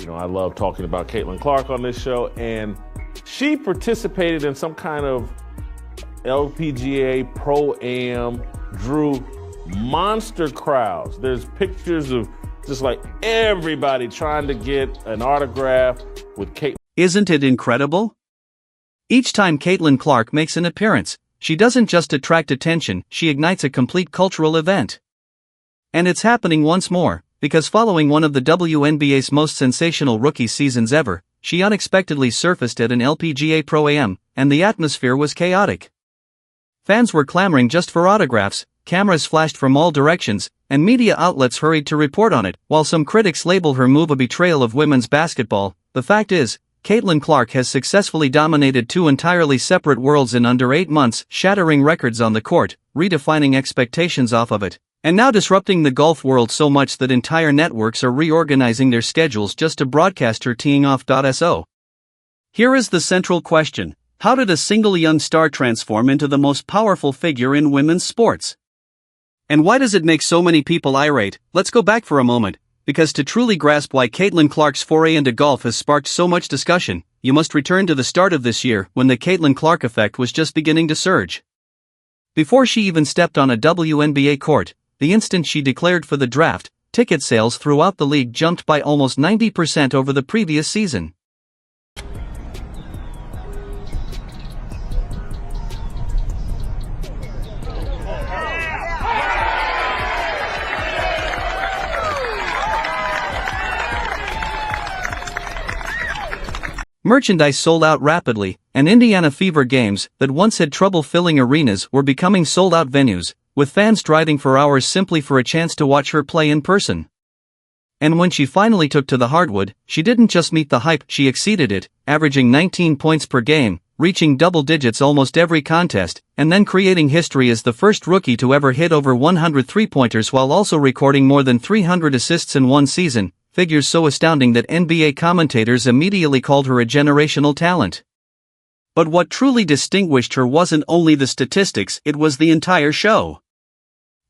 I love talking about Caitlin Clark on this show, and she participated in some kind of LPGA Pro-Am, drew monster crowds. There's pictures of just like everybody trying to get an autograph with Caitlin. Isn't it incredible? Each time Caitlin Clark makes an appearance, she doesn't just attract attention, she ignites a complete cultural event. And it's happening once more, because following one of the WNBA's most sensational rookie seasons ever, she unexpectedly surfaced at an LPGA Pro-Am, and the atmosphere was chaotic. Fans were clamoring just for autographs, cameras flashed from all directions, and media outlets hurried to report on it. While some critics label her move a betrayal of women's basketball, the fact is, Caitlin Clark has successfully dominated two entirely separate worlds in under 8 months, shattering records on the court, redefining expectations off of it, and now disrupting the golf world so much that entire networks are reorganizing their schedules just to broadcast her teeing off. So, here is the central question: how did a single young star transform into the most powerful figure in women's sports? And why does it make so many people irate? Let's go back for a moment, because to truly grasp why Caitlin Clark's foray into golf has sparked so much discussion, you must return to the start of this year when the Caitlin Clark effect was just beginning to surge. Before she even stepped on a WNBA court, the instant she declared for the draft, ticket sales throughout the league jumped by almost 90% over the previous season. Merchandise sold out rapidly, and Indiana Fever games that once had trouble filling arenas were becoming sold-out venues, with fans striding for hours simply for a chance to watch her play in person. And when she finally took to the hardwood, she didn't just meet the hype, she exceeded it, averaging 19 points per game, reaching double digits almost every contest, and then creating history as the first rookie to ever hit over 100 three-pointers while also recording more than 300 assists in one season. Figures so astounding that NBA commentators immediately called her a generational talent. But what truly distinguished her wasn't only the statistics, it was the entire show.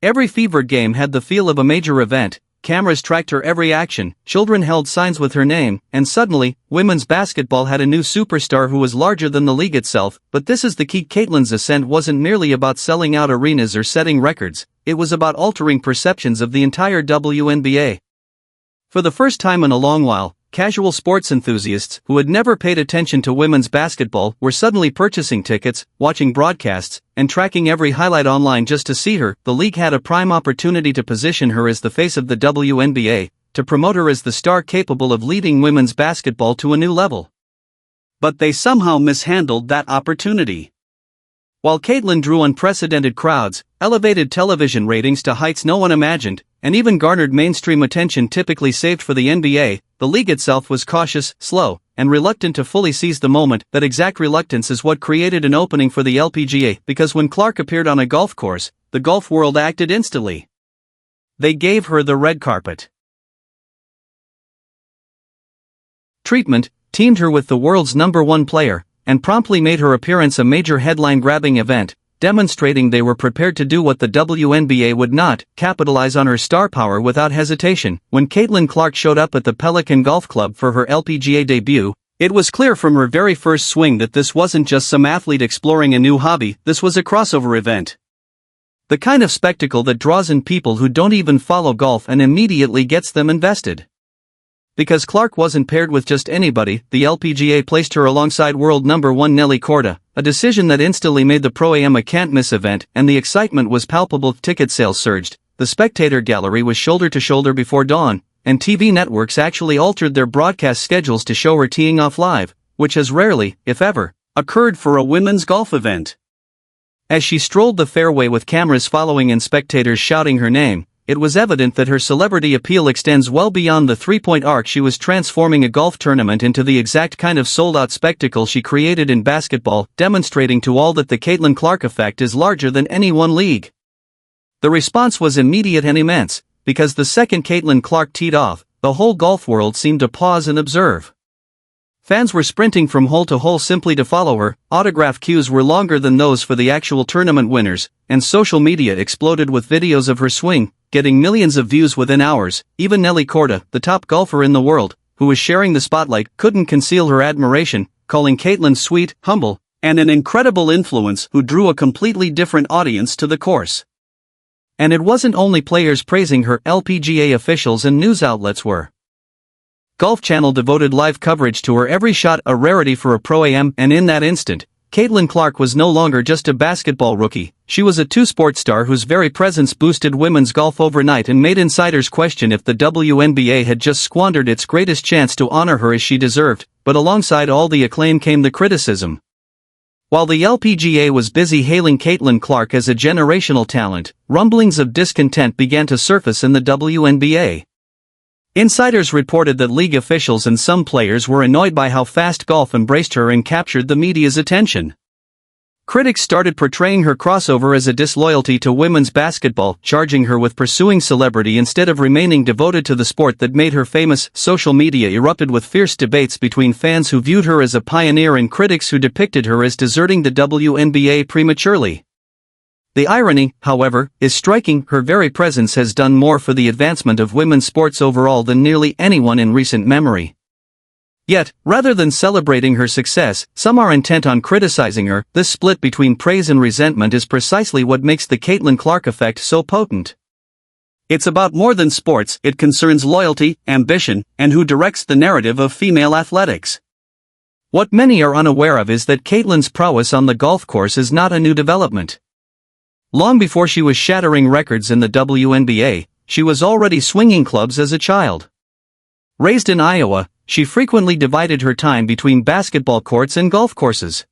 Every Fever game had the feel of a major event, cameras tracked her every action, children held signs with her name, and suddenly, women's basketball had a new superstar who was larger than the league itself. But this is the key: Caitlin's ascent wasn't merely about selling out arenas or setting records, it was about altering perceptions of the entire WNBA. For the first time in a long while, casual sports enthusiasts who had never paid attention to women's basketball were suddenly purchasing tickets, watching broadcasts, and tracking every highlight online just to see her. The league had a prime opportunity to position her as the face of the WNBA, to promote her as the star capable of leading women's basketball to a new level. But they somehow mishandled that opportunity. While Caitlin drew unprecedented crowds, elevated television ratings to heights no one imagined, and even garnered mainstream attention typically saved for the NBA, the league itself was cautious, slow, and reluctant to fully seize the moment. That exact reluctance is what created an opening for the LPGA, because when Clark appeared on a golf course, the golf world acted instantly. They gave her the red carpet treatment, teamed her with the world's #1 player, and promptly made her appearance a major headline-grabbing event, demonstrating they were prepared to do what the WNBA would not: capitalize on her star power without hesitation. When Caitlin Clark showed up at the Pelican Golf Club for her LPGA debut, it was clear from her very first swing that this wasn't just some athlete exploring a new hobby, this was a crossover event. The kind of spectacle that draws in people who don't even follow golf and immediately gets them invested. Because Clark wasn't paired with just anybody, the LPGA placed her alongside world #1 Nelly Korda, a decision that instantly made the Pro-Am a can't-miss event, and the excitement was palpable. Ticket sales surged, the spectator gallery was shoulder to shoulder before dawn, and TV networks actually altered their broadcast schedules to show her teeing off live, which has rarely, if ever, occurred for a women's golf event. As she strolled the fairway with cameras following and spectators shouting her name, it was evident that her celebrity appeal extends well beyond the three-point arc. She was transforming a golf tournament into the exact kind of sold-out spectacle she created in basketball, demonstrating to all that the Caitlin Clark effect is larger than any one league. The response was immediate and immense, because the second Caitlin Clark teed off, the whole golf world seemed to pause and observe. Fans were sprinting from hole to hole simply to follow her, autograph queues were longer than those for the actual tournament winners, and social media exploded with videos of her swing, getting millions of views within hours. Even Nelly Korda, the top golfer in the world, who was sharing the spotlight, couldn't conceal her admiration, calling Caitlin sweet, humble, and an incredible influence who drew a completely different audience to the course. And it wasn't only players praising her, LPGA officials and news outlets were. Golf Channel devoted live coverage to her every shot, a rarity for a Pro-Am, and in that instant, Caitlin Clark was no longer just a basketball rookie, she was a two-sport star whose very presence boosted women's golf overnight and made insiders question if the WNBA had just squandered its greatest chance to honor her as she deserved, but alongside all the acclaim came the criticism. While the LPGA was busy hailing Caitlin Clark as a generational talent, rumblings of discontent began to surface in the WNBA. Insiders reported that league officials and some players were annoyed by how fast golf embraced her and captured the media's attention. Critics started portraying her crossover as a disloyalty to women's basketball, charging her with pursuing celebrity instead of remaining devoted to the sport that made her famous. Social media erupted with fierce debates between fans who viewed her as a pioneer and critics who depicted her as deserting the WNBA prematurely. The irony, however, is striking. Her very presence has done more for the advancement of women's sports overall than nearly anyone in recent memory. Yet, rather than celebrating her success, some are intent on criticizing her. This split between praise and resentment is precisely what makes the Caitlin Clark effect so potent. It's about more than sports, it concerns loyalty, ambition, and who directs the narrative of female athletics. What many are unaware of is that Caitlin's prowess on the golf course is not a new development. Long before she was shattering records in the WNBA, she was already swinging clubs as a child. Raised in Iowa, she frequently divided her time between basketball courts and golf courses.